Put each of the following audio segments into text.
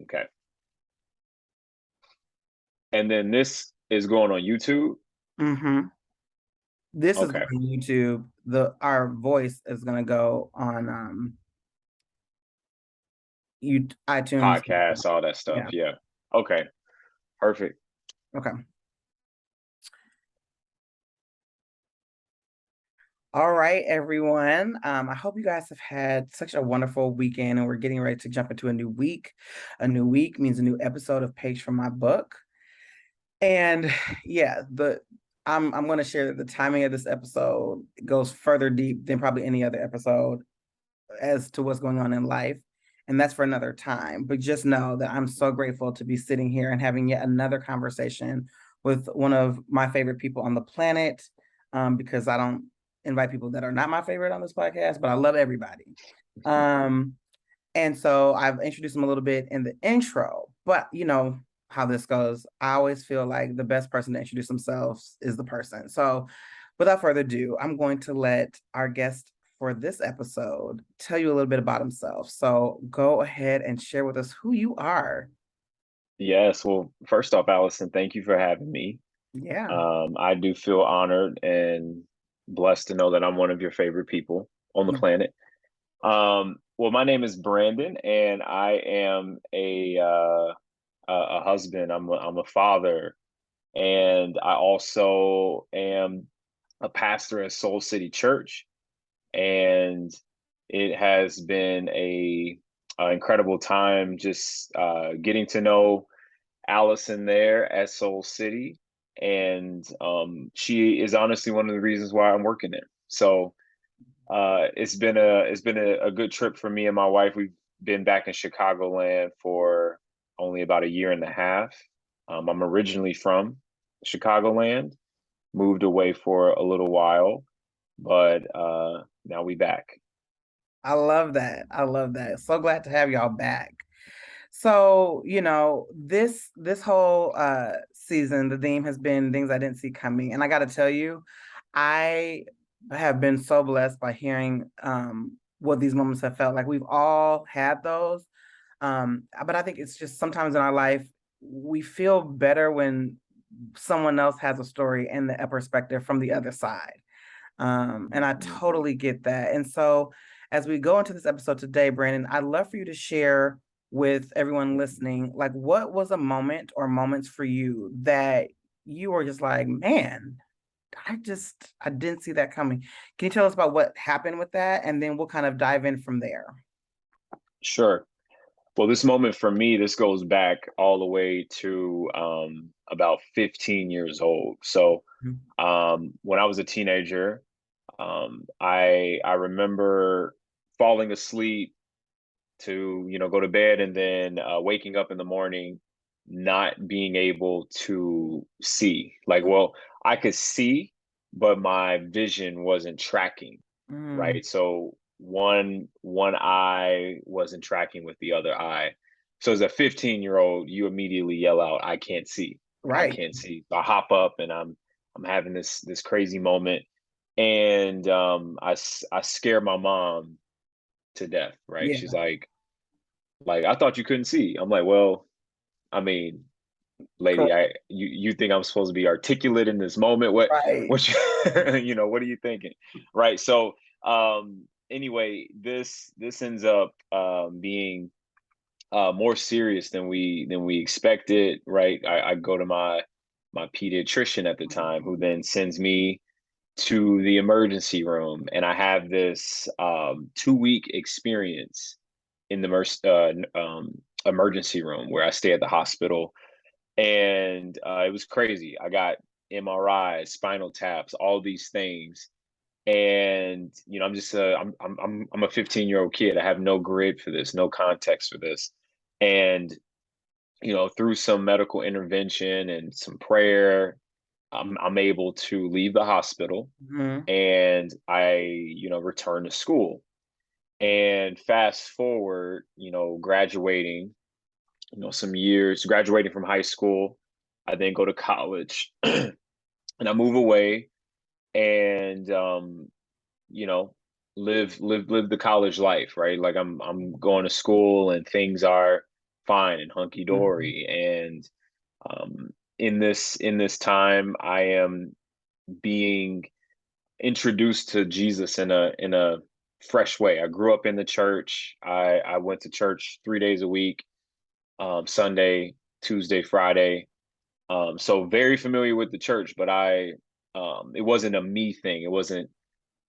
Okay. And then this is going on YouTube. Mm-hmm. This is Okay. going on YouTube. Our voice is gonna go on you iTunes. Podcasts, all that stuff. Yeah. Yeah. Okay. Perfect. Okay. All right, everyone. I hope you guys have had such a wonderful weekend, and we're getting ready to jump into a new week. A new week means a new episode of Page from my book. And yeah, I'm going to share that the timing of this episode goes further deep than probably any other episode as to what's going on in life. And that's for another time. But just know that I'm so grateful to be sitting here and having yet another conversation with one of my favorite people on the planet, because I don't invite people that are not my favorite on this podcast, but I love everybody. Um, and so I've introduced them a little bit in the intro, but you know how this goes. I always feel like the best person to introduce themselves is the person. So without further ado, I'm going to let our guest for this episode tell you a little bit about himself. So go ahead and share with us who you are. Yes. Well, first off, Allison, thank you for having me. Yeah. I do feel honored and blessed to know that I'm one of your favorite people on the planet. Well, my name is Brandon, and I am a husband. I'm a father, and I also am a pastor at Soul City Church. And it has been a incredible time just getting to know Allison there at Soul City, and she is honestly one of the reasons why I'm working there. So it's been a good trip for me and my wife. We've been back in Chicagoland for only about a year and a half. I'm originally from Chicagoland, moved away for a little while, but now we back. I love that. I love that. So glad to have y'all back. So, this whole season, the theme has been things I didn't see coming. And I gotta tell you, I have been so blessed by hearing what these moments have felt like. We've all had those. But I think it's just sometimes in our life, we feel better when someone else has a story and a perspective from the other side. And I Mhm. totally get that. And so, as we go into this episode today, Brandon, I'd love for you to share with everyone listening, like, what was a moment or moments for you that you were just like, man, I didn't see that coming. Can you tell us about what happened with that? And then we'll kind of dive in from there. Sure. Well, this moment for me, this goes back all the way to about 15 years old. So Mhm. when I was a teenager, I remember falling asleep to go to bed, and then waking up in the morning not being able to see. Like, well, I could see, but my vision wasn't tracking, Mm, right? So one eye wasn't tracking with the other eye. So as a 15-year-old, you immediately yell out, I can't see. I right. can't see. So I hop up, and I'm having this crazy moment, and I scare my mom to death, right? She's Yeah. like, I thought you couldn't see. I'm like, well, I mean, lady, Correct. you think I'm supposed to be articulate in this moment? Right. What what are you thinking? Right. So anyway, this ends up being more serious than we expected, right? I go to my pediatrician at the time, who then sends me to the emergency room, and I have this 2-week experience in the emergency room where I stay at the hospital, and it was crazy. I got MRIs, spinal taps, all these things, and I'm a 15-year-old kid. I have no grid for this, no context for this, and through some medical intervention and some prayer, I'm able to leave the hospital, Mhm. and I return to school. And fast forward, graduating, some years, graduating from high school, I then go to college, and I move away, and you know, live the college life, right? Like I'm going to school, and things are fine and hunky Mhm. dory. And in this time, I am being introduced to Jesus in a fresh way. I grew up in the church. I went to church 3 days a week, Sunday, Tuesday, Friday. So very familiar with the church, but it wasn't a me thing. It wasn't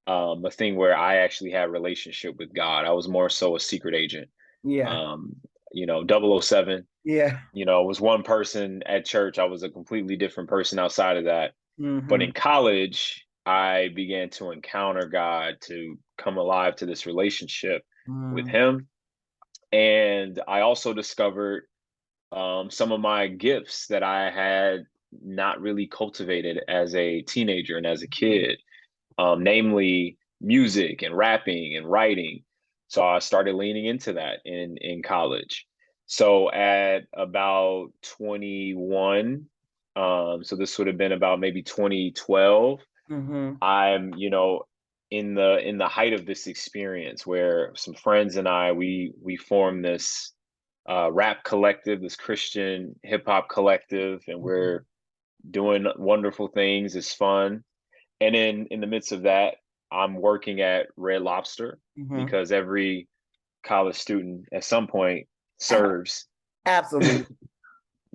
a thing where I actually had a relationship with God. I was more so a secret agent. Yeah. Um, 007, Yeah. was one person at church. I was a completely different person outside of that. But Mhm. in college, I began to encounter God, to come alive to this relationship with Mm. Him. And I also discovered some of my gifts that I had not really cultivated as a teenager and as a Mhm. kid, namely music and rapping and writing. So I started leaning into that in college. So at about 21, so this would have been about maybe 2012. Mhm. I'm, in the height of this experience where some friends and we formed this rap collective, this Christian hip hop collective, and Mhm. we're doing wonderful things. It's fun. And in the midst of that, I'm working at Red Lobster Mhm. because every college student at some point serves. Absolutely.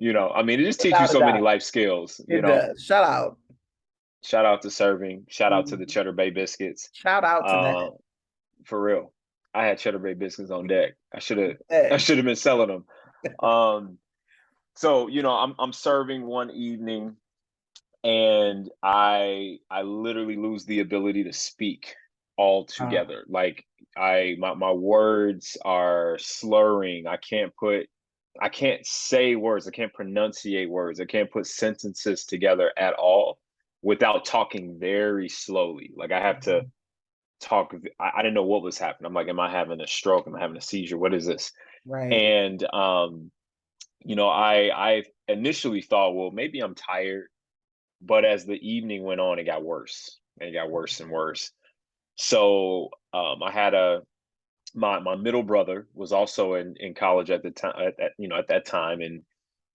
I mean, it just teaches you Without a so many doubt. life skills. It does. Shout out. Shout out to serving. Shout out to the Mhm. Cheddar Bay biscuits. Shout out to that. Uh, for real, I had Cheddar Bay biscuits on deck. I should have. I Yes. should have been selling them. Um, so I'm serving one evening, and I literally lose the ability to speak Uh, altogether. Like my words are slurring. I can't say words. I can't pronunciate words. I can't put sentences together at all without talking very slowly. Like I have to mhm. talk. I didn't know what was happening. I'm like, am I having a stroke? Am I having a seizure? What is this? Right. And I initially thought, well, maybe I'm tired, but as the evening went on, it got worse, and it got worse and worse. So I had my middle brother was also in college at the time, at that time, and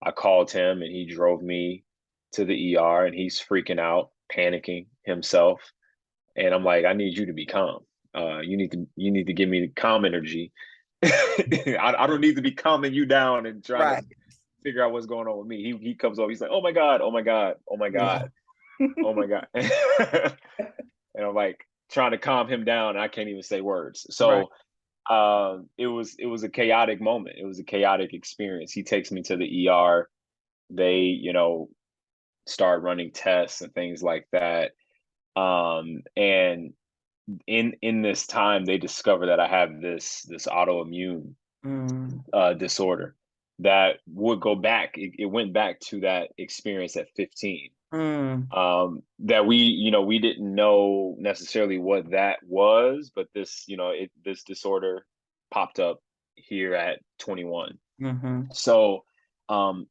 I called him, and he drove me to the ER, and he's freaking out, panicking himself, and I'm like, I need you to be calm. You need to give me the calm energy. I don't need to be calming you down and trying to Right. figure out what's going on with me. He comes over, he's like, oh my god, oh my god, oh my Yeah. god, oh my god. And I'm like trying to calm him down, and I can't even say words. Right. So it was a chaotic moment. It was a chaotic experience. He takes me to the ER. They start running tests and things like that. And in this time, they discover that I have this autoimmune Mm. disorder that would go back. It went back to that experience at 15. Mm. That we didn't know necessarily what that was, but this disorder popped up here at 21. Mhm. So um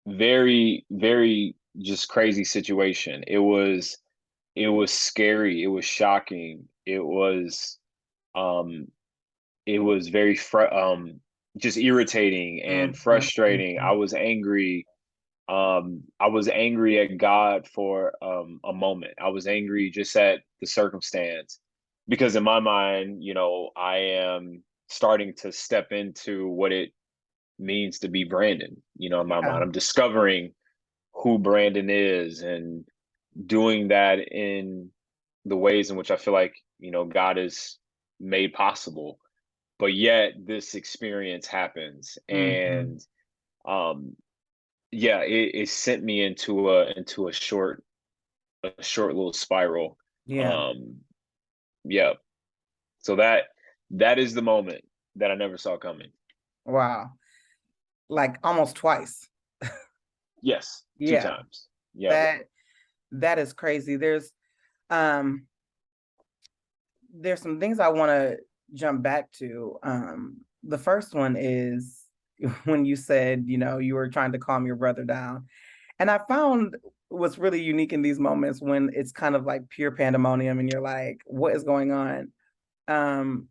very, very just crazy situation. It was scary, it was shocking, um it was very just irritating and Mhm. frustrating. Mhm. I was angry at God for a moment. I was angry just at the circumstance because in my mind, I am starting to step into what it means to be Brandon. In my Yeah. mind, I'm discovering who Brandon is and doing that in the ways in which I feel like, God has made possible. But yet this experience happens, Mhm. and um yeah, it sent me into a short little spiral. Yeah. Um, yeah. So that is the moment that I never saw coming. Wow. Like almost twice. Yes, two Yeah. times. Yep. That that is crazy. Um there's some things I want to jump back to. The first one is when you said, you were trying to calm your brother down. And I found what's really unique in these moments when it's kind of like pure pandemonium and you're like, what is going on? Um,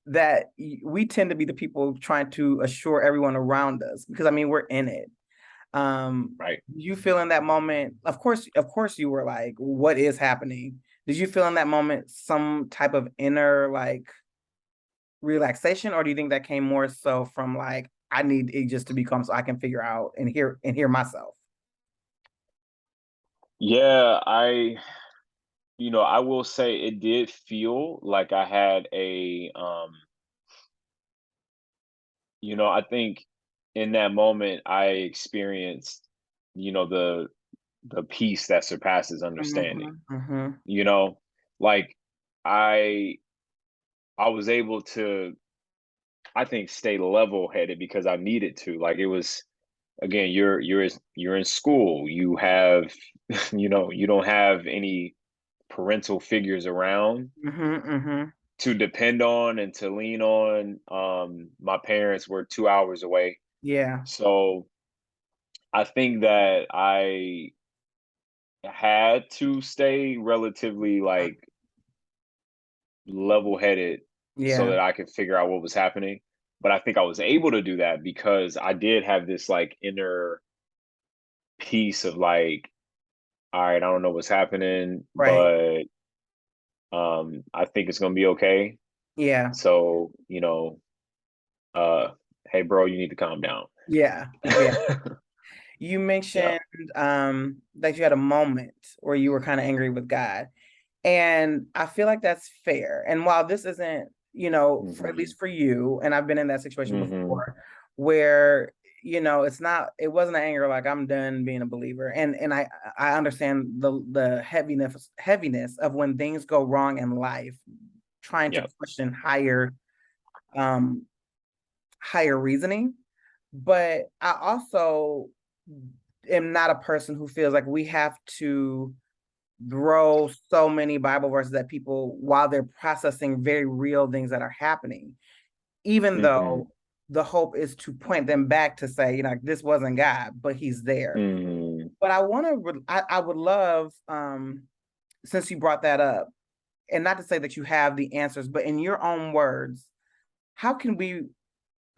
that we tend to be the people trying to assure everyone around us because I mean we're in it. Right. You feel in that moment, of course you were like, what is happening? Did you feel in that moment some type of inner like relaxation, or do you think that came more so from like, I need it just to be calm so I can figure out and hear myself? Yeah, I will say it did feel like I had I think in that moment I experienced, the peace that surpasses understanding. Mhm, mhm. You know, like I I was able to, I think, stay level headed because I needed to. Like it was, again, you're in school. You have, you don't have any parental figures around Mhm, mhm. to depend on and to lean on. My parents were 2 hours away, Yeah, so I think that I had to stay relatively like level headed so yeah, that I could figure out what was happening. But I think I was able to do that because I did have this like inner peace of like, all right, I don't know what's happening, right. but I think it's gonna be okay. Yeah, So, uh, hey bro, you need to calm down. yeah, yeah. You Yeah. mentioned that you had a moment where you were kind of angry with God. And I feel like that's fair. And while this isn't, for at Hmm. least for you, and I've been in that situation Hmm. before where, it wasn't an anger like I'm done being a believer. And I understand the heaviness of when things go wrong in life, trying to Yeah. question um higher reasoning. But I also am not a person who feels like we have to throw so many Bible verses at people while they're processing very real things that are happening, even Hmm. though the hope is to point them back to say, this wasn't God, but He's there. Hmm. But I would love, since you brought that up, and not to say that you have the answers, but in your own words, how can we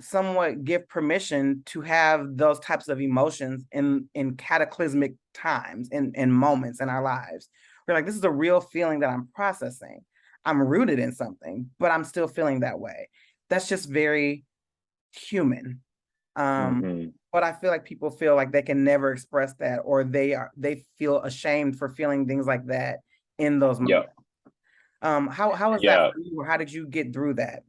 somewhat give permission to have those types of emotions in cataclysmic times in moments in our lives? We're like, this is a real feeling that I'm processing. I'm rooted in something, but I'm still feeling that way. That's just very human. um Hmm. but I feel like people feel like they can never express that, or they feel ashamed for feeling things like that in those Yeah. moments. How is that Yeah. for you, or how did you get through that?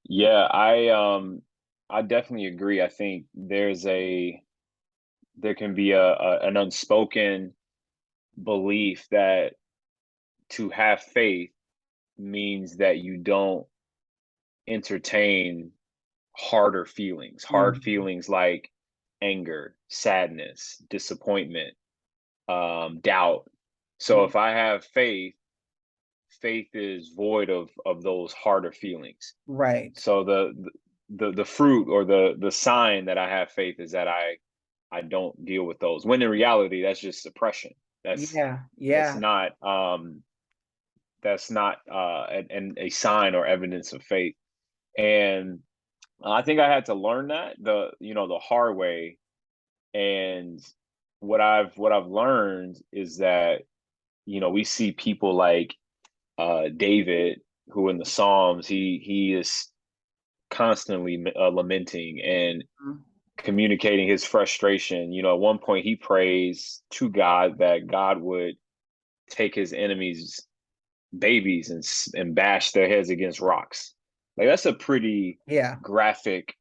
Yeah. I definitely agree. I think there can be an unspoken belief that to have faith means that you don't entertain hard Mhm. feelings like anger, sadness, disappointment, doubt. So if I have faith, faith is void of those harder feelings. Right. So the fruit or the sign that I have faith is that I don't deal with those. When in reality, that's just suppression. That's Yeah, that's yeah. not that's not a sign or evidence of faith. And I think I had to learn that the hard way. And what I've learned is that we see people like David, who in the Psalms he is constantly lamenting and Mhm. communicating his frustration. At one point he prays to God that God would take his enemies' babies and bash their heads against rocks. Like that's a pretty Yeah, graphic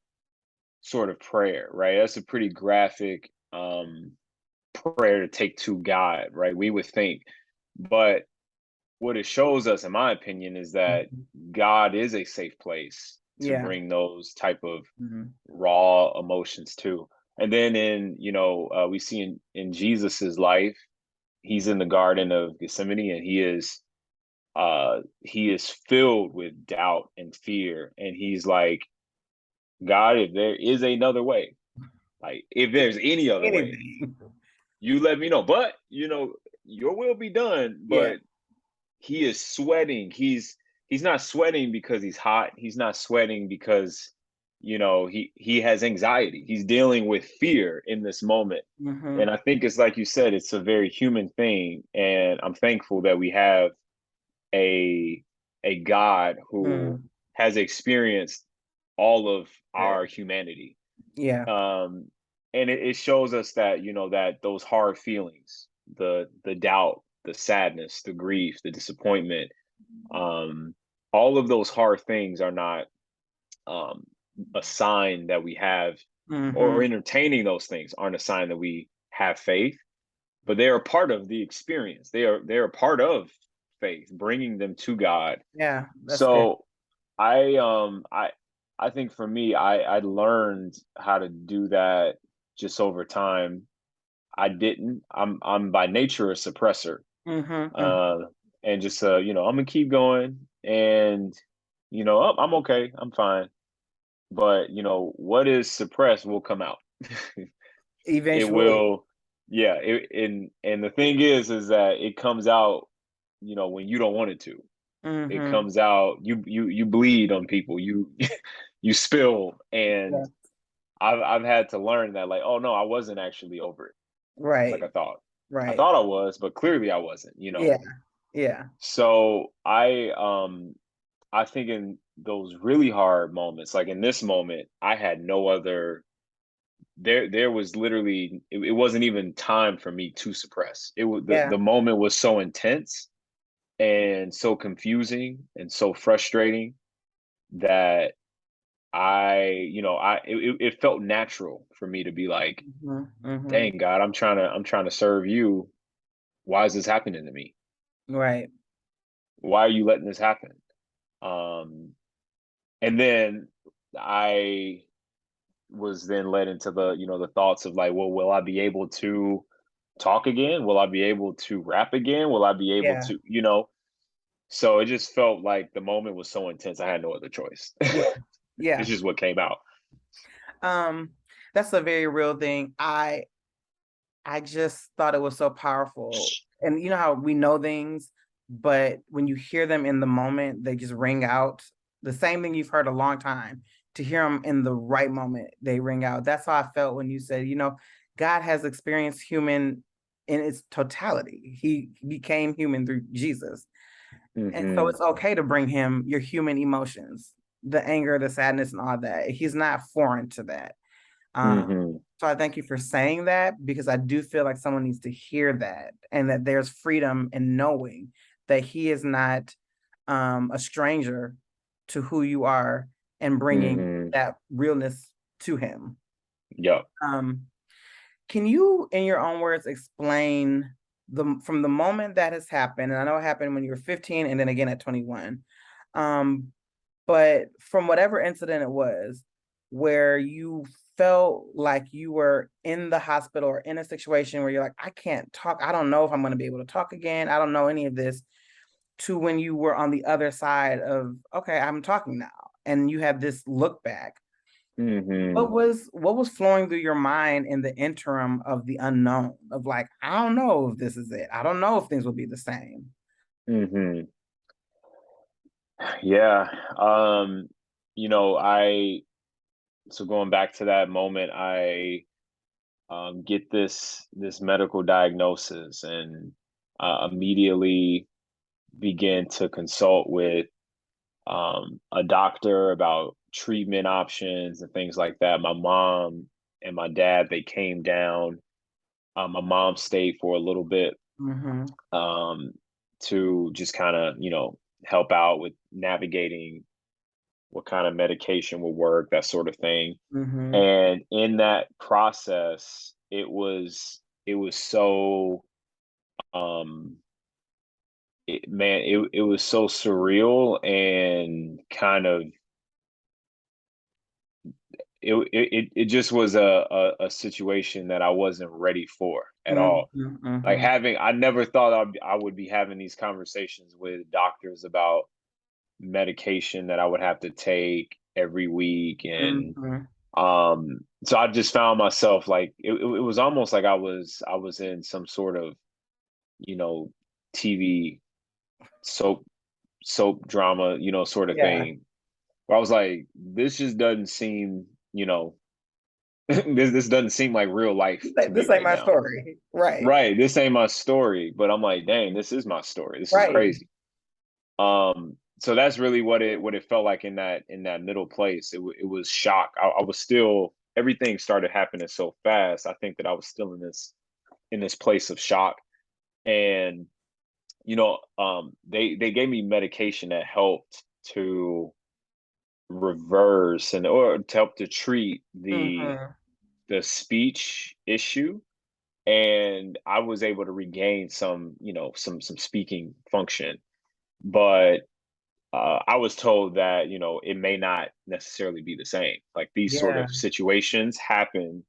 sort of prayer, right? That's a pretty graphic prayer to take to God, right? We would think. But what it shows us, in my opinion, is that mhm, God is a safe place to yeah, bring those type of mhm, raw emotions to. And then we see in Jesus's life, he's in the Garden of Gethsemane, and he is filled with doubt and fear, and he's like, God, if there is another way, like if there's any other way, anything. you let me know. But your will be done. Yeah, But he is sweating. He's he's not sweating because he's hot. He's not sweating because he has anxiety. He's dealing with fear in this moment. Mm-hmm. And I think it's like you said, it's a very human thing. And I'm thankful that we have a a God who Mm. has experienced all of Yeah. our humanity. Yeah. Um, and it shows us that that those hard feelings, the doubt, the sadness, the grief, the disappointment, um, all of those hard things are not um, a sign that we have, or Mm-hmm. entertaining those things aren't a sign that we have faith, but they are part of the experience. They are part of faith, bringing them to God. Yeah, that's good. So I um I I think for me, I learned how to do that just over time. I didn't. I'm by nature a suppressor. Mm-hmm. Mm. Uh and just I'm gonna keep going, and oh, I'm okay. I'm fine. But what is suppressed will come out. It Eventually. will, yeah, and the thing is that it comes out, when you don't want it to. It Mm-hmm. comes out, you bleed on people, you you spill, Yeah. and I've had to learn that, like, oh no, I wasn't actually over it like Right. I thought. I Right. thought I was, but clearly I wasn't. Yeah. Yeah. So I think in those really hard moments, like in this moment, I had no other there was literally it wasn't even time for me to suppress. It was Yeah. the moment was so intense and so confusing and so frustrating that it felt natural for me to be like, Mm-hmm. Mm-hmm. dang God, I'm trying to serve you. Why is this happening to me? Right. Why are you letting this happen? Um and then I was then led into the thoughts of like, well, will I be able to talk again? Will I be able to rap again? Will I be able Yeah. to? So it just felt like the moment was so intense. I had no other choice. Yeah. It's Yeah. just what came out. Um, that's a very real thing. I just thought it was so powerful. And you know how we know things, but when you hear them in the moment, they just ring out. The same thing you've heard a long time. To hear them in the right moment, they ring out. That's how I felt when you said, God has experienced human in its totality. He became human through Jesus. And so Hmm. it's okay to bring him your human emotions, the anger, the sadness, and all that. He's not foreign to that. Hmm. So I thank you for saying that because I do feel like someone needs to hear that and that there's freedom in knowing that he is not a stranger to who you are and bringing Hmm. that realness to him. Yep. Um, can you, in your own words, explain from the moment that has happened? And I know it happened when you were 15 and then again at 21. Um, but from whatever incident it was, where you felt like you were in the hospital or in a situation where you're like, I can't talk. I don't know if I'm going to be able to talk again. I don't know any of this, to when you were on the other side of, okay, I'm talking now. And you have this look back. Hmm. What was flowing through your mind in the interim of the unknown of like, I don't know if this is it. I don't know if things will be the same. Hmm. Yeah. I so going back to that moment, I get this medical diagnosis, and immediately begin to consult with a doctor about treatment options and things like that. My mom and my dad, they came down. My mom stayed for a little bit, Mm-hmm. um, to just kind of help out with navigating what kind of medication will work, that sort of thing. Mm-hmm. And in that process, it was so um it was so surreal, and kind of it just was a situation that I wasn't ready for at all. Mm-hmm. Like, Mm-hmm. I never thought I would be having these conversations with doctors about medication that I would have to take every week. And Mm-hmm. so I just found myself like it was almost like I was in some sort of you know TV soap soap drama, sort of Yeah. thing. Where I was like, this just doesn't seem, this doesn't seem like real life to me This ain't right my now. story. Right. Right. This ain't my story, but I'm like, dang, this is my story. This is Right. crazy. So that's really what it felt like in that middle place. It was shock. I was still, everything started happening so fast. I think that I was still in this place of shock. And they gave me medication that helped to reverse and or to help to treat Mhm. the speech issue, and I was able to regain some speaking function. But I was told that it may not necessarily be the same. Like these sort Yeah. of situations happen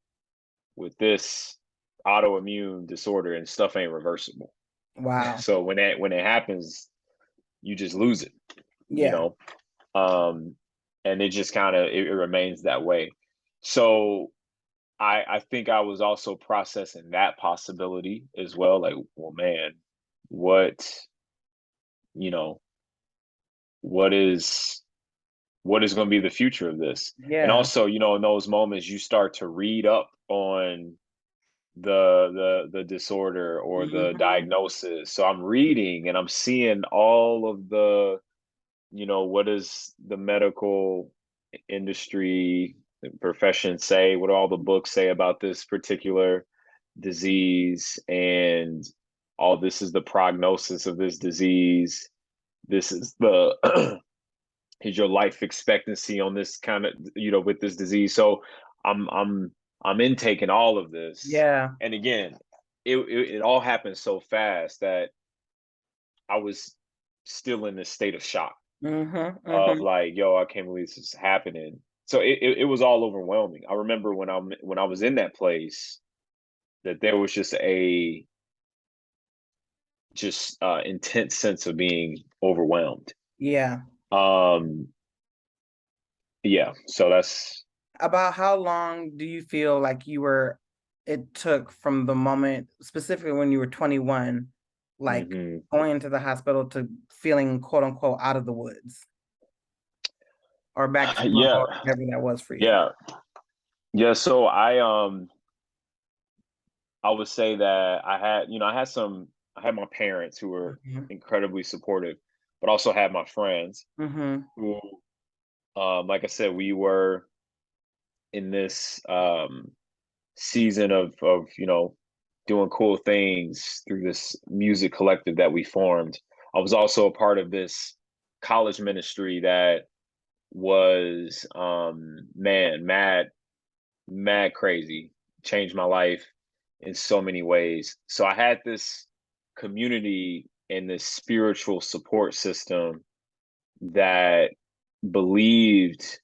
with this autoimmune disorder, and stuff ain't reversible. Wow. So when it happens, you just lose it, you Yeah. know. Um, and it just kind of it remains that way. So I think I was also processing that possibility as well. Like, well, man, what you know, what is going to be the future of this? And Yeah. also, in those moments, you start to read up on the disorder or the Mhm. diagnosis. So I'm reading and I'm seeing all of the, what does the medical industry profession say? What do all the books say about this particular disease? And all this is the prognosis of this disease. This is the is your life expectancy on this kind of, with this disease. So I'm intaking all of this, Yeah. and again, it all happened so fast that I was still in this state of shock Mhm. of Mhm. like, yo, I can't believe this is happening. So it was all overwhelming. I remember when I was in that place, that there was just intense sense of being overwhelmed. Yeah. Um, yeah. So that's. About how long do you feel like it took from the moment, specifically when you were 21, like Mhm. going into the hospital to feeling quote unquote out of the woods or back to normal, or Yeah, whatever that was for you? yeah, yeah. So I would say that I had my parents who were Mhm. incredibly supportive, but also had my friends Mhm. who, like I said, we were in this season of doing cool things through this music collective that we formed. I was also a part of this college ministry that was man, mad crazy, changed my life in so many ways. So I had this community and this spiritual support system that believed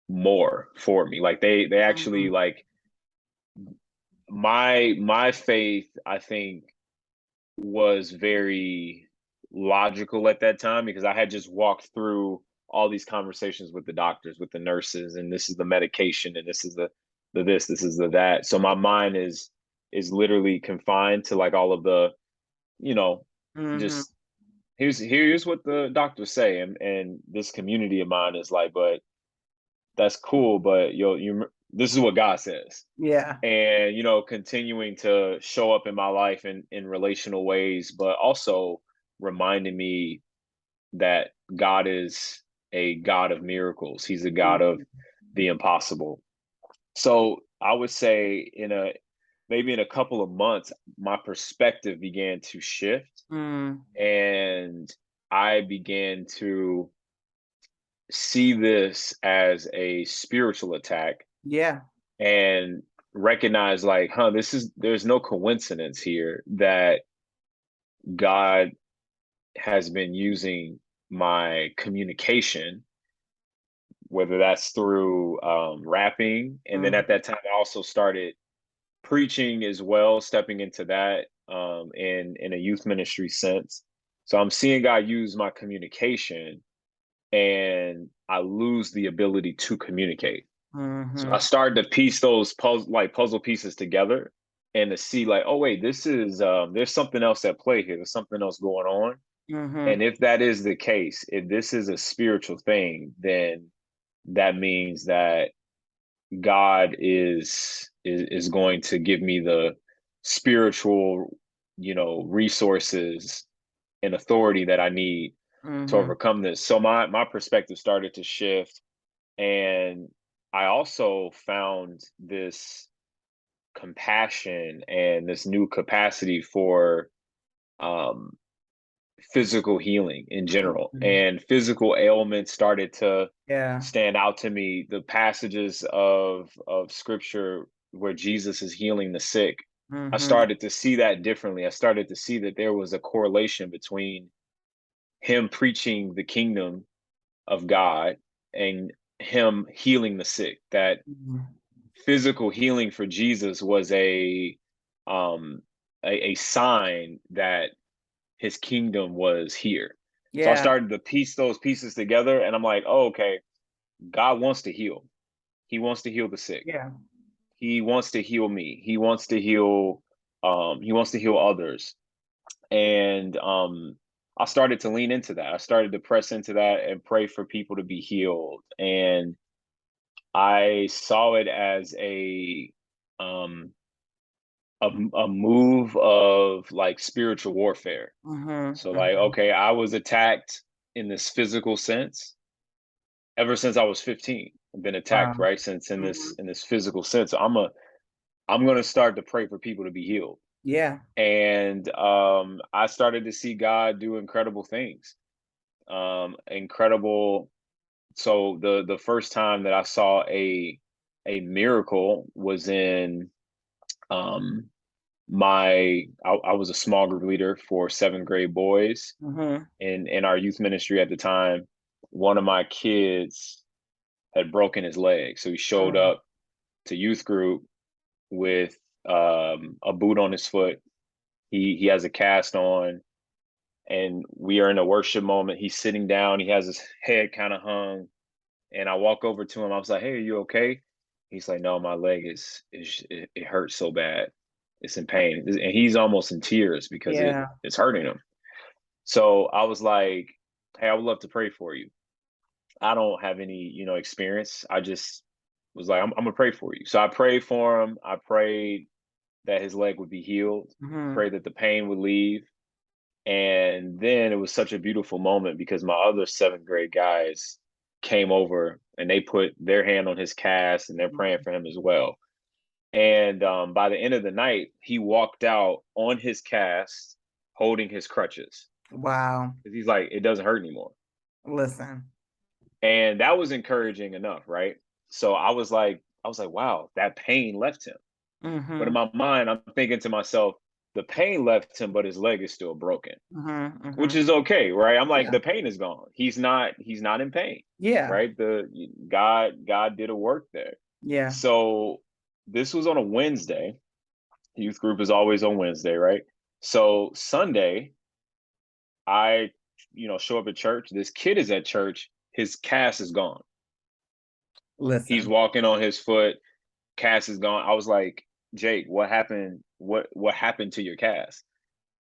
more for me. Like they actually, Mhm. like, my faith, I think, was very logical at that time, because I had just walked through all these conversations with the doctors, with the nurses, and this is the medication, and this is the this is the that. So my mind is literally confined to like all of the, you know, Mhm. just here's what the doctors say, and this community of mine is like, but that's cool, but this is what God says. Yeah. And continuing to show up in my life in relational ways, but also reminding me that God is a God of miracles. He's a God of Mhm. the impossible. So I would say maybe in a couple of months, my perspective began to shift, Mm. and I began to see this as a spiritual attack, Yeah. and recognize, like, there's no coincidence here that God has been using my communication, whether that's through rapping, and then Mm. at that time I also started preaching as well, stepping into that in a youth ministry sense. So I'm seeing God use my communication, and I lose the ability to communicate. So I Mhm. started to piece those puzzle pieces together, and to see like, oh wait, this is there's something else at play here. There's something else going on. Mhm. And if that is the case, if this is a spiritual thing, then that means that God is going to give me the spiritual, resources and authority that I need to Mhm. overcome this. So my perspective started to shift, and I also found this compassion and this new capacity for um physical healing in general, Mhm. and physical ailments started to Yeah. stand out to me. The passages of scripture where Jesus is healing the sick, I Mhm. started to see that differently. I started to see that there was a correlation between him preaching the kingdom of God and him healing the sick. That Mhm. physical healing for Jesus was um a sign that his kingdom was here. So I Yeah. started to piece those pieces together, and I'm like, oh, okay, God wants to heal. He wants to heal the sick. Yeah. He wants to heal me. He wants to heal others. And I started to lean into that. I started to press into that and pray for people to be healed. And I saw it as um a move of like spiritual warfare. Mhm. So like, Mhm. okay, I was attacked in this physical sense ever since I was 15. I've been attacked, Wow. right? Since Mhm. in this physical sense. So I'm gonna start to pray for people to be healed. Yeah. And I started to see God do incredible things. Incredible. So the first time that I saw a miracle was in um I was a small group leader for seventh grade boys Mhm. in our youth ministry at the time. One of my kids had broken his leg, so he showed Mm. up to youth group with a boot on his foot. He has a cast on, and we are in a worship moment. He's sitting down. He has his head kind of hung, and I walk over to him. I was like, "Hey, are you okay?" He's like, "No, my leg it hurts so bad. It's in pain," and he's almost in tears because Yeah. it's hurting him. So I was like, "Hey, I would love to pray for you." I don't have any, experience. I just was like, I'm gonna pray for you. So I prayed for him. I prayed that his leg would be healed, Mhm. prayed that the pain would leave. And then it was such a beautiful moment because my other seventh grade guys came over and they put their hand on his cast and they're praying Mhm. for him as well. And by the end of the night, he walked out on his cast holding his crutches Wow. because he's like, it doesn't hurt anymore. Listen. And that was encouraging enough, right? So I was like, wow, that pain left him. But in Mhm. my mind, I'm thinking to myself, the pain left him, but his leg is still broken, Mhm. which Mhm. is okay, right? I'm like, Yeah. the pain is gone. He's not in pain, Yeah. right? The God did a work there. Yeah. So this was on a Wednesday. Youth group is always on Wednesday, right? So Sunday, I show up at church. This kid is at church. His cast is gone. He's Listen. walking on his foot. Cast is gone. I was like, Jake, what happened? What happened to your cast?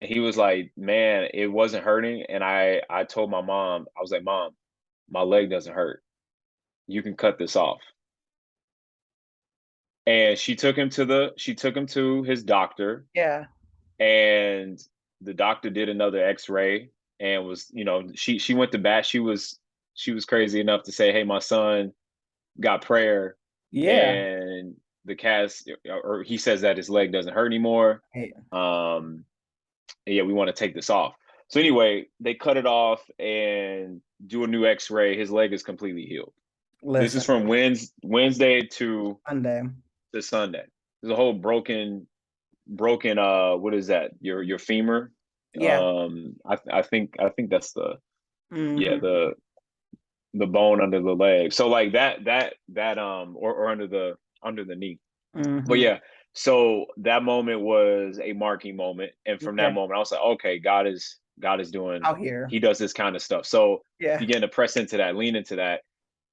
And he was like, man, it wasn't hurting. And I told my mom, I was like, Mom, my leg doesn't hurt. You can cut this off. And she took him to his doctor, Yeah. and the doctor did another x-ray and was, she went to bat. She was crazy enough to say, hey, my son got prayer, Yeah. and the cast, or he says that his leg doesn't hurt anymore. Hey, Um, yeah, we want to take this off. So anyway, they cut it off and do a new X-ray. His leg is completely healed. This is listen. from Wednesday Sunday. to Sunday. There's a whole broken what is that? Your femur. Yeah. I think that's the yeah, Mhm. the bone under the leg. So like that or under the knee. But Mhm. yeah, so that moment was a marking moment, and from that Yeah. moment, I was like, okay, God is doing. Out here. He does this kind of stuff. So Yeah. began to press into that, lean into that,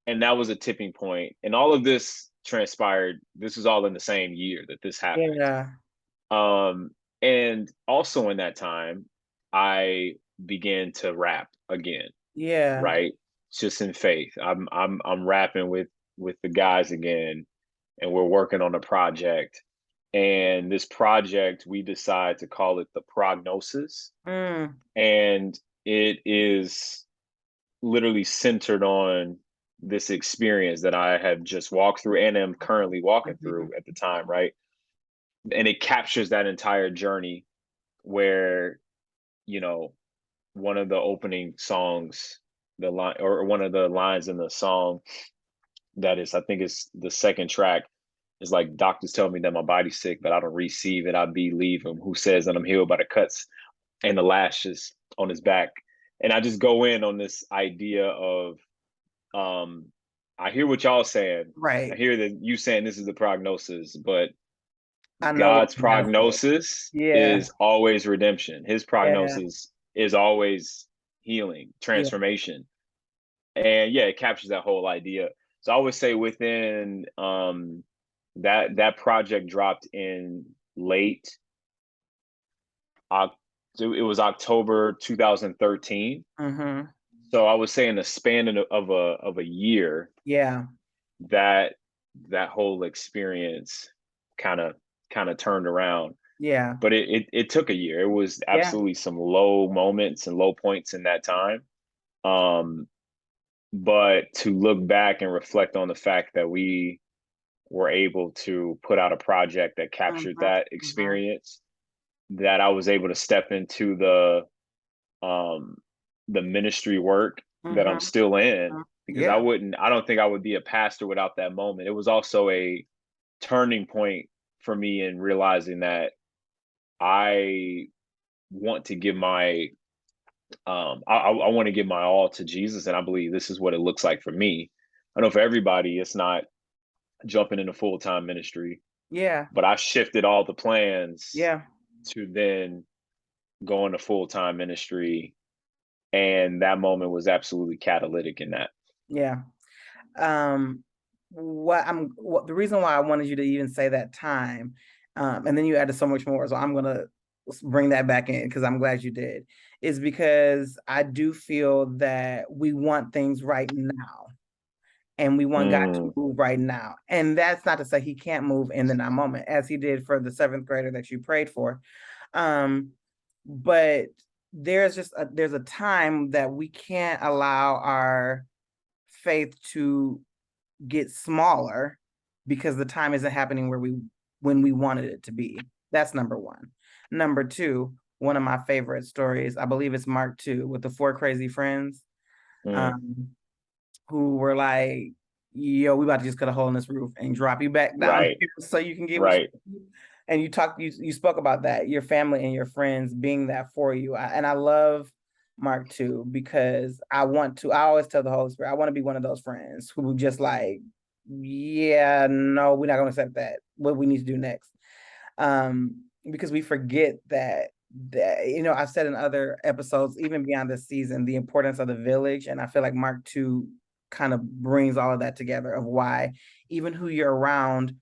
and that was a tipping point. And all of this transpired. This was all in the same year that this happened. Yeah. Um, and also in that time, I begin to rap again, Yeah. right? Just in faith. I'm rapping with the guys again, and we're working on a project. And this project, we decide to call it the prognosis. Mm. And it is literally centered on this experience that I have just walked through and am currently walking through Mhm. at the time, right? And it captures that entire journey where, you know, one of the opening songs, the line or one of the lines in the song that is, I think it's the second track, is like, doctors tell me that my body's sick, but I don't receive it. I believe him who says that I'm healed by the cuts and the lashes on his back. And I just go in on this idea of, um, I hear what y'all saying. I Right. hear that you saying this is the prognosis, but I know what God's you gotta say. prognosis Yeah. is always redemption. His Yeah. prognosis is always healing, Yeah. transformation. And yeah, it captures that whole idea. So I would say within that project dropped in late Oc- so it was October 2013. Mhm. So I would say in the span of a year, Yeah. that that whole experience kind of turned around. Yeah. But it took a year. It was Yeah. absolutely some low moments and low points in that time. Um, but to look back and reflect on the fact that we were able to put out a project that captured Mhm. that Mhm. experience, that I was able to step into um the ministry work that I'm Mhm. still in, Mhm. because Yeah. I don't think I would be a pastor without that moment. It was also a turning point for me in realizing that I want to give my I want to give my all to Jesus, and I believe this is what it looks like for me. I know for everybody it's not jumping into full-time ministry, Yeah. but I shifted all the plans Yeah. to then go into full-time ministry, and that moment was absolutely catalytic in that. Yeah. Um, what the reason why I wanted you to even say that time, and then you added so much more, so I'm gonna bring that back in because I'm glad you did, is because I do feel that we want things right now. And we want God to Mm, move right now. And that's not to say he can't move in the now moment, as he did for the seventh grader that you prayed for. Um, but there's a time that we can't allow our faith to get smaller because the time isn't happening where we when we wanted it to be. That's number one. Number two, one of my favorite stories, I believe it's Mark 2 with the four crazy friends. mm, Um, who were like, yo, we about to just cut a hole in this roof and drop you back down right, here so you can get what right. you need. And you spoke about that, your family and your friends being that for you. And I love Mark too, because I always tell the Holy Spirit, I want to be one of those friends who just like, yeah, no, we're not gonna accept that. What we need to do next. Because we forget that I've said in other episodes, even beyond this season, the importance of the village. And I feel like Mark 2 kind of brings all of that together of why even who you're around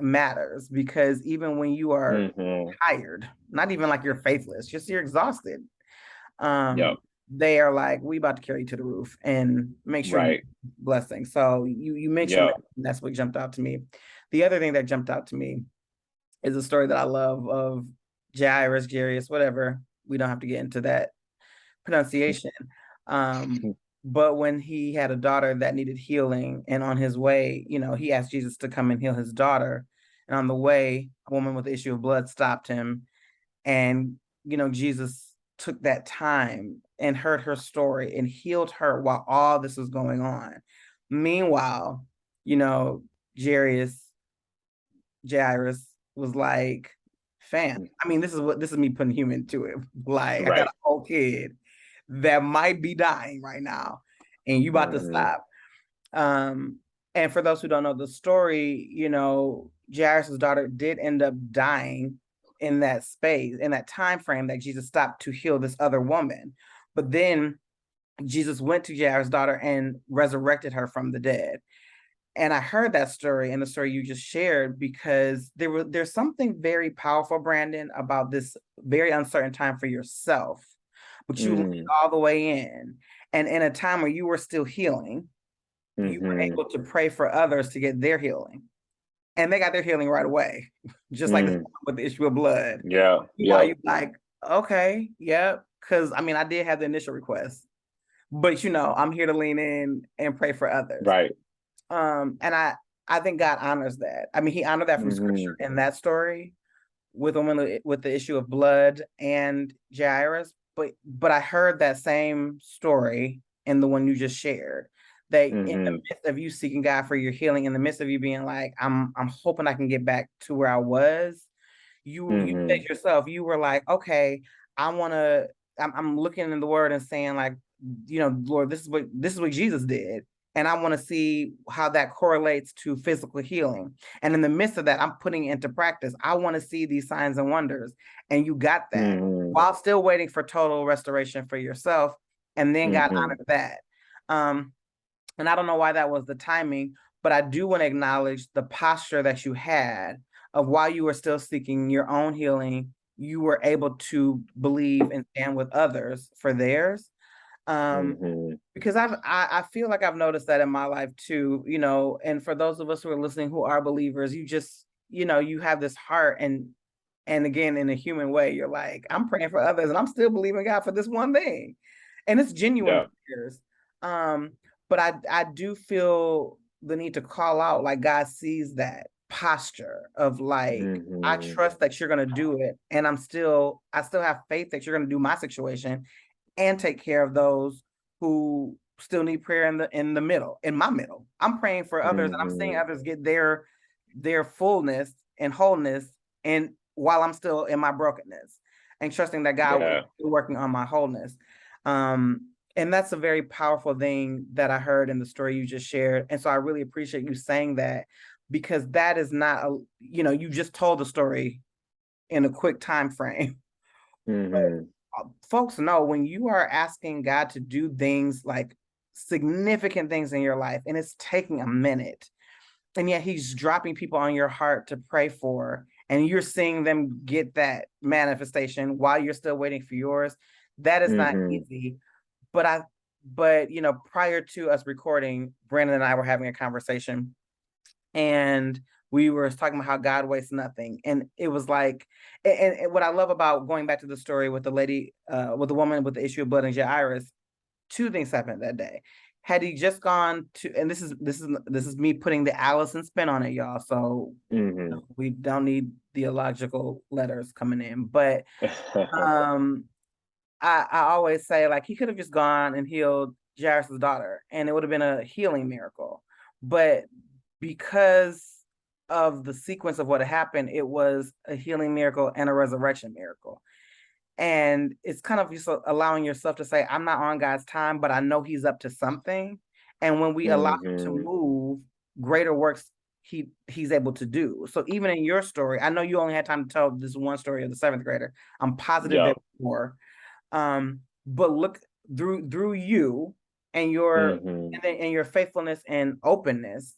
matters. Because even when you are Hmm. tired, not even like you're faithless, just you're exhausted, Yep. um, they are like, we about to carry you to the roof and make sure you Right. blessing. So you mentioned that, Yep. and that's what jumped out to me. The other thing that jumped out to me is a story that I love of Jairus, whatever. We don't have to get into that pronunciation. Um, but when he had a daughter that needed healing, and on his way, he asked Jesus to come and heal his daughter. And on the way, a woman with the issue of blood stopped him. And, Jesus took that time and heard her story and healed her while all this was going on. Meanwhile, you know, Jairus Jairus was like, fam, Mm, I mean, this is me putting human to it. Like, I got a right. whole kid that might be dying right now, and you about to Hmm. stop. Um, and for those who don't know the story, Jairus's daughter did end up dying in that space, in that time frame that Jesus stopped to heal this other woman. But then Jesus went to Jairus' daughter and resurrected her from the dead. And I heard that story and the story you just shared because there's something very powerful, Brandon, about this very uncertain time for yourself, but you leaned Mm. all the way in. And in a time where you were still healing, you were Mm-hmm. able to pray for others to get their healing. And they got their healing right away, just like this Mm. with the issue of blood. Yeah. Why Yep. you like, okay, yep. Because I mean, I did have the initial request, but I'm here to lean in and pray for others. Right. And I think God honors that. I mean, He honored that from Mm-hmm. Scripture in that story with women with the issue of blood and Jairus, but I heard that same story in the one you just shared. That in the Mm-hmm. midst of you seeking God for your healing, in the midst of you being like, I'm hoping I can get back to where I was, you Mm-hmm. said yourself, you were like, okay, I want to. I'm looking in the Word and saying like, Lord, this is what Jesus did, and I want to see how that correlates to physical healing. And in the midst of that, I'm putting it into practice. I want to see these signs and wonders, and you got that Mm-hmm. while still waiting for total restoration for yourself, and then God Mm-hmm. honored that. Um, and I don't know why that was the timing, but I do want to acknowledge the posture that you had of while you were still seeking your own healing, you were able to believe and stand with others for theirs. Um, Mm-hmm. because I feel like I've noticed that in my life too, and for those of us who are listening who are believers, you just, you have this heart, and again, in a human way, you're like, I'm praying for others and I'm still believing God for this one thing. And it's genuine Yeah. prayers. Um, but I do feel the need to call out, like, God sees that posture of like, I Mm-hmm. trust that you're gonna do it. And I still have faith that you're gonna do my situation and take care of those who still need prayer in my middle. I'm praying for others and I'm seeing Mm-hmm. others get their fullness and wholeness, and while I'm still in my brokenness, and trusting that God is Yeah. working on my wholeness. And that's a very powerful thing that I heard in the story you just shared. And so I really appreciate you saying that, because that is not you just told the story in a quick time frame. Mm-hmm. Folks know when you are asking God to do things like significant things in your life, and it's taking a minute, and yet He's dropping people on your heart to pray for, and you're seeing them get that manifestation while you're still waiting for yours. That is not Mm-hmm. easy. But prior to us recording, Brandon and I were having a conversation, and we were talking about how God wastes nothing. And it was like, and what I love about going back to the story with the lady, with the woman with the issue of blood and Jairus, two things happened that day. Had he just gone to, and this is me putting the Allison spin on it, y'all. So Mm-hmm. we don't need theological letters coming in, but um, I always say, like, he could have just gone and healed Jairus' daughter, and it would have been a healing miracle. But because of the sequence of what had happened, it was a healing miracle and a resurrection miracle. And it's kind of just allowing yourself to say, I'm not on God's time, but I know He's up to something. And when we allow Him to Mm-hmm. move, greater works he's able to do. So even in your story, I know you only had time to tell this one story of the seventh grader. I'm positive Yeah. there were more. But look through you and your Mm-hmm. and your faithfulness and openness,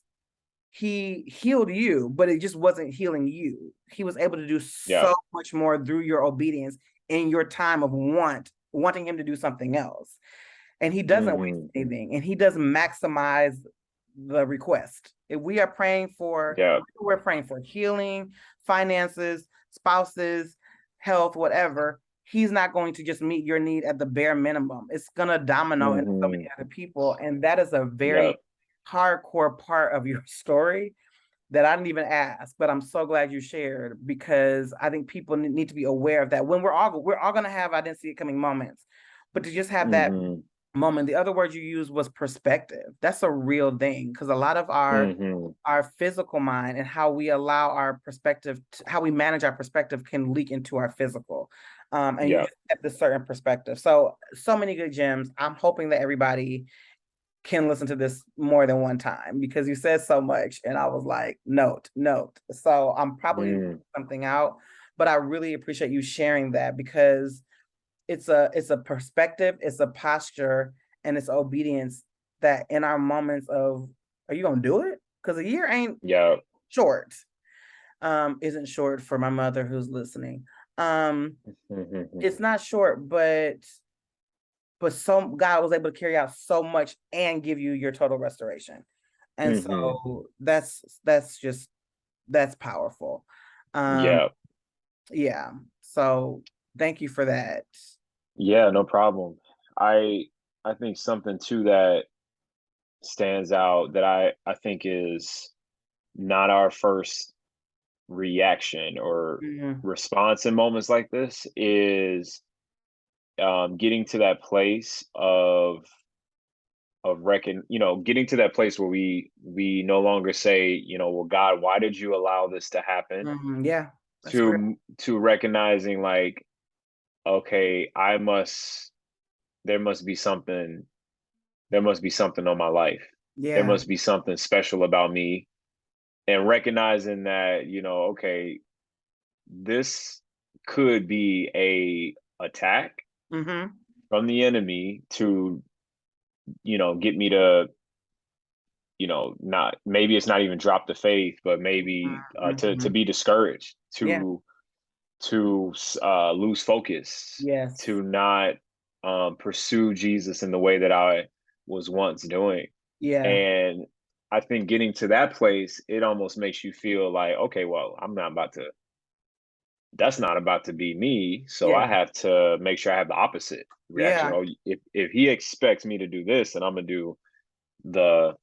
He healed you, but it just wasn't healing you. He was able to do Yeah. so much more through your obedience in your time of wanting Him to do something else. And He doesn't waste Mm-hmm. anything, and He does maximize the request. If we are praying for, Yeah. we're praying for healing, finances, spouses, health, whatever. He's not going to just meet your need at the bare minimum. It's gonna domino into so many Mm-hmm. other people, and that is a Yeah. very hardcore part of your story that I didn't even ask. But I'm so glad you shared, because I think people need to be aware of that. When we're all gonna have I didn't see it coming moments, but to just have that Mm-hmm. moment. The other word you used was perspective. That's a real thing, because a lot of Mm-hmm. our physical mind and how we allow our perspective how we manage our perspective can leak into our physical. And you Yeah. just have this certain perspective. So many good gems. I'm hoping that everybody can listen to this more than one time, because you said so much and I was like, note. So I'm probably leaving Mm. something out, but I really appreciate you sharing that, because it's a perspective, it's a posture, and it's obedience, that in our moments of, are you gonna do it? Because a year ain't Yeah. short. Isn't short for my mother who's listening. Um, Mm-hmm. it's not short, but but God was able to carry out so much and give you your total restoration. And Hmm. so that's powerful. Um, Yeah. yeah. So thank you for that. Yeah, no problem. I I think something too that stands out that I think is not our first reaction or Mhm. response in moments like this is getting to that place of getting to that place where we no longer say, well, God, why did you allow this to happen? Mhm. Yeah, that's real. To recognizing, like, okay, there must be something there must be something on my life. There Yeah. must be something special about me, and recognizing that, okay, this could be a attack Mhm. from the enemy to, get me to, not, maybe it's not even drop the faith, but maybe to Mhm. be discouraged, Yeah. to lose focus, Yes. to not pursue Jesus in the way that I was once doing. Yeah. And I think getting to that place, it almost makes you feel like, okay, well, that's not about to be me. So Yeah. I have to make sure I have the opposite reaction. Yeah. Oh, if he expects me to do this, then I'm gonna do the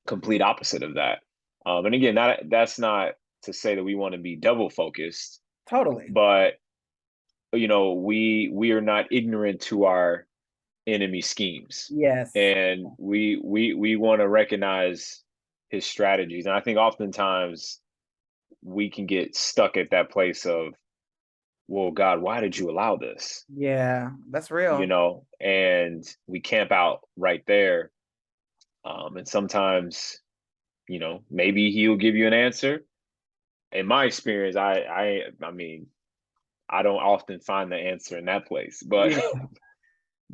complete opposite of that. And again, that's not to say that we want to be double focused, Totally. but we are not ignorant to our enemy schemes, Yes. and we want to recognize his strategies. And I think oftentimes we can get stuck at that place of, well, God, why did you allow this? Yeah. That's real. And we camp out right there. And sometimes, maybe he'll give you an answer. In my experience, I mean, I don't often find the answer in that place, but Yeah.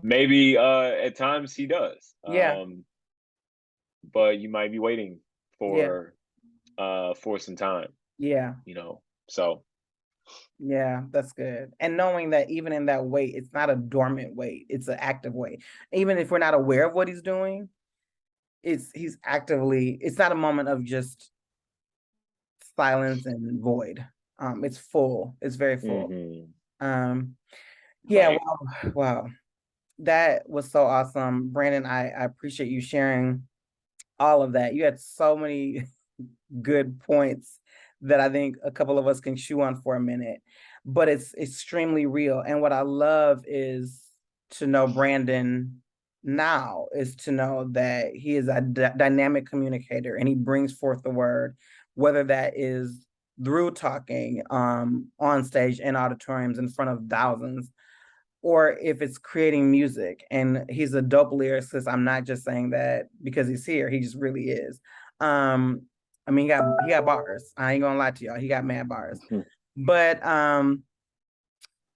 maybe at times he does. Yeah. But you might be waiting Yeah. for some time, Yeah. you know. So, Yeah, that's good. And knowing that even in that wait, it's not a dormant wait, it's an active wait. Even if we're not aware of what he's doing, it's not a moment of just silence and void. It's full. It's very full. mhm, Um, yeah, right. wow, wow. That was so awesome. Brandon, I appreciate you sharing all of that. You had so many good points that I think a couple of us can chew on for a minute, but it's extremely real. And what I love is to know Brandon now is to know that he is a dynamic communicator and he brings forth the word, whether that is through talking on stage in auditoriums in front of thousands, or if it's creating music. And he's a dope lyricist. I'm not just saying that because he's here. He just really is. Um, I mean, he got bars. I ain't gonna lie to y'all. He got mad bars. Mhm,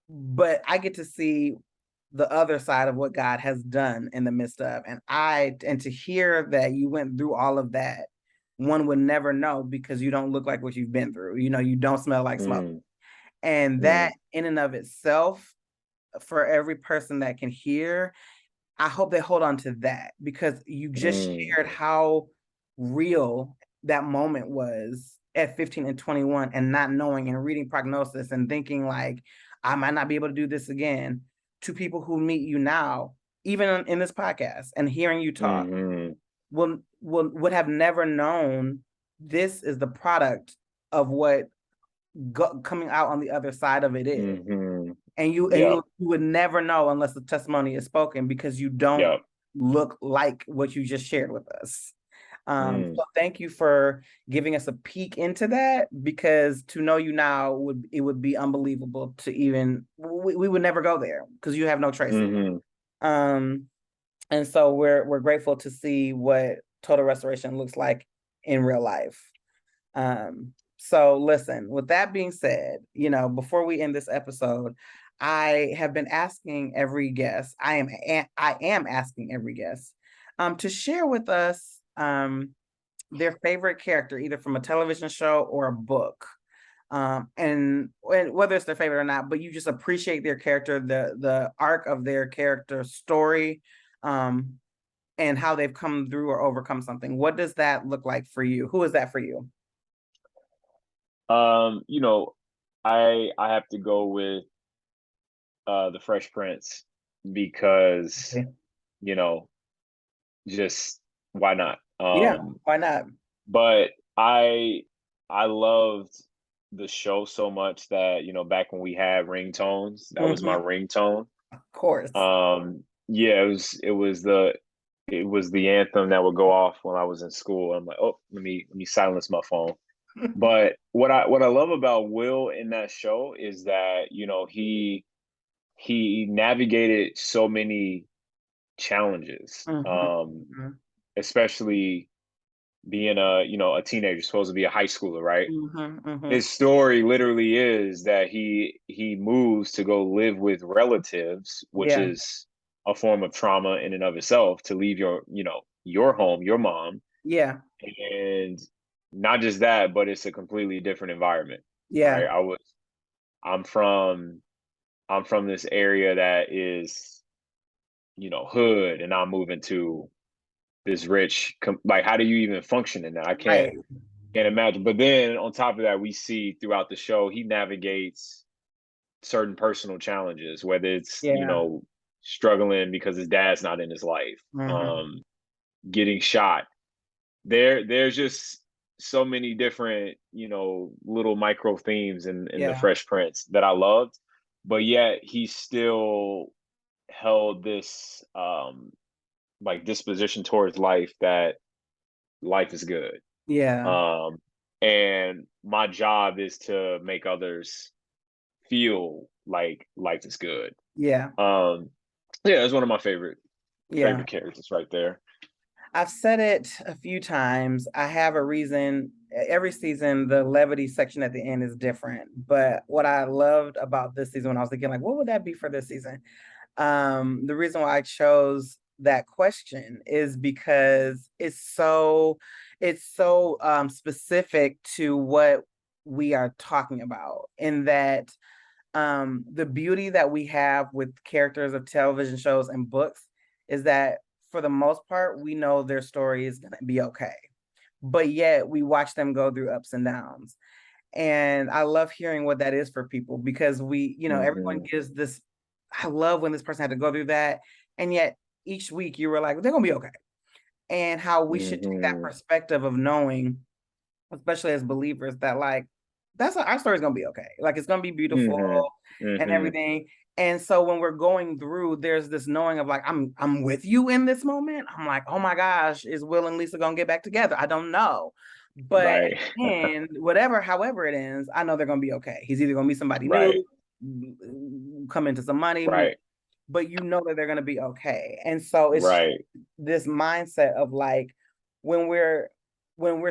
But I get to see the other side of what God has done in the midst of. And to hear that you went through all of that, one would never know because you don't look like what you've been through. You don't smell like smoke. mm, And that mm, in and of itself, for every person that can hear, I hope they hold on to that because you just mm, shared how real that moment was at 15 and 21 and not knowing and reading prognosis and thinking like, I might not be able to do this again, to people who meet you now, even in this podcast and hearing you talk, mhm, would have never known this is the product of what coming out on the other side of it is. mhm. And Yep, you would never know unless the testimony is spoken because you don't yep. look like what you just shared with us. Mm, So thank you for giving us a peek into that, because to know you now would be unbelievable. To even we would never go there because you have no traces. mhm, um and so we're grateful to see what total restoration looks like in real life. So listen, with that being said, before we end this episode, I have been asking every guest, I am asking every guest to share with us their favorite character, either from a television show or a book. and whether it's their favorite or not, but you just appreciate their character, the arc of their character story, and how they've come through or overcome something. What does that look like for you? Who is that for you? You know, I have to go with the Fresh Prince because, Okay. you know, just why not? Yeah, why not? But I loved the show so much that, back when we had ringtones, that was my Mhm, ringtone. of course. Yeah, it was the anthem that would go off when I was in school. I'm like, oh, let me silence my phone. But what I love about Will in that show is that, he navigated so many challenges, Mhm, mhm, especially being a teenager, supposed to be a high schooler, right? mhm, mhm. His story literally is that he moves to go live with relatives, which Yeah, is a form of trauma in and of itself, to leave your home, your mom, yeah, and not just that, but it's a completely different environment, yeah, right? I'm from this area that is, hood, and I'm moving to this rich, like, how do you even function in that? I can't right. can't imagine. But then on top of that, we see throughout the show he navigates certain personal challenges, whether it's, Yeah. struggling because his dad's not in his life, Mhm. getting shot. There's just so many different, little micro themes in the Yeah. Fresh Prince that I loved, but yet he still held this like disposition towards life, that life is good. Yeah. Um and my job is to make others feel like life is good. Yeah. Um yeah, that's one of my favorite Yeah. favorite characters right there. I've said it a few times. I have a reason. Every season, the levity section at the end is different. But what I loved about this season, when I was thinking, like, what would that be for this season? The reason why I chose that question is because it's so specific to what we are talking about, in that the beauty that we have with characters of television shows and books is that for the most part we know their story is going to be okay, but yet we watch them go through ups and downs. And I love hearing what that is for people, because everyone Hmm. gives this. I love when this person had to go through that, and yet each week you were like, they're gonna be okay. And how we should take that Hmm. perspective of knowing, especially as believers, that like our story's gonna be okay. Like, it's gonna be beautiful Hmm. and Hmm. everything. And so when we're going through, there's this knowing of like, I'm with you in this moment. I'm like, oh my gosh, is Will and Lisa gonna get back together? I don't know. But Right. and whatever, however it ends, I know they're gonna be okay. He's either gonna meet somebody Right. new, come into some money, move, Right. but you know that they're gonna be okay. And so it's Right. this mindset of like, when we're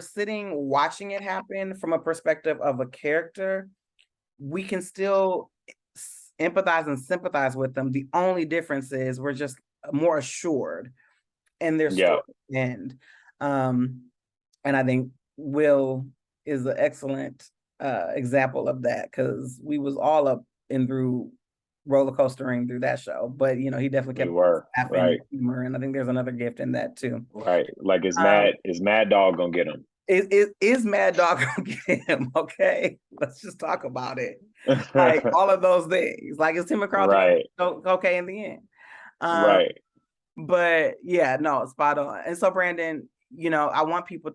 sitting watching it happen from a perspective of a character, we can still empathize and sympathize with them. The only difference is we're just more assured in their Yeah, story end. Um, and I think Will is an excellent example of that, because we was all up and through roller coastering through that show. But he definitely we kept were. laughing, Right. humor, and I think there's another gift in that too. Right. Like, is Um, Mad Dog gonna get him? is Mad Dog gonna get him? Okay, let's just talk about it. Like, all of those things. Like, is Tim McCarthy Right. okay in the end? Um, Right. but yeah, no, spot on. And so, Brandon, I want people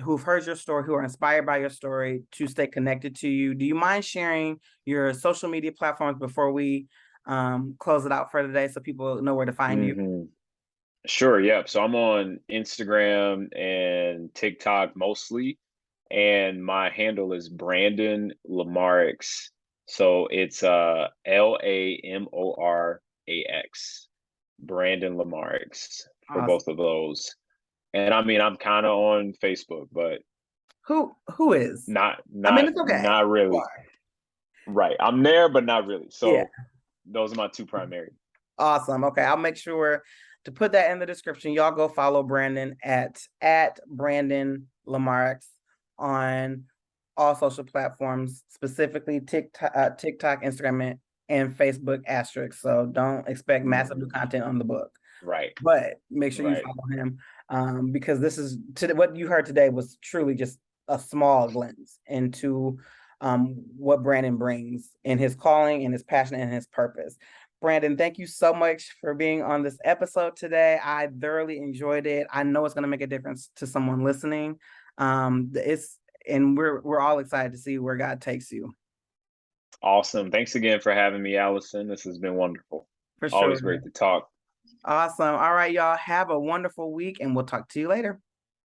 who've heard your story, who are inspired by your story, to stay connected to you. Do you mind sharing your social media platforms before we close it out for today, so people know where to find you? Hmm. Sure. Yep. So I'm on Instagram and TikTok mostly, and my handle is Brandon Lamarx. So it's LamorAX. Brandon Lamarx for Awesome. both of those. And I mean, I'm kind of on Facebook, but Who is? not I mean, not it's okay. not You really. are. Right. I'm there, but not really. Yeah. So those are my two primary. Awesome. Okay, I'll make sure to put that in the description. Y'all go follow Brandon at Brandon Lamarx on all social platforms, specifically TikTok, Instagram, and Facebook asterisk. So don't expect massive new Mhm. content on the book, Right. but make sure you Right. follow him, because this is what you heard today was truly just a small glimpse into what Brandon brings in his calling and his passion and his purpose. Brandon, thank you so much for being on this episode today. I thoroughly enjoyed it. I know it's going to make a difference to someone listening. It's and we're all excited to see where God takes you. Awesome. Thanks again for having me, Allison. This has been wonderful. For Always sure. great to talk. Awesome. All right, y'all. Have a wonderful week, and we'll talk to you later.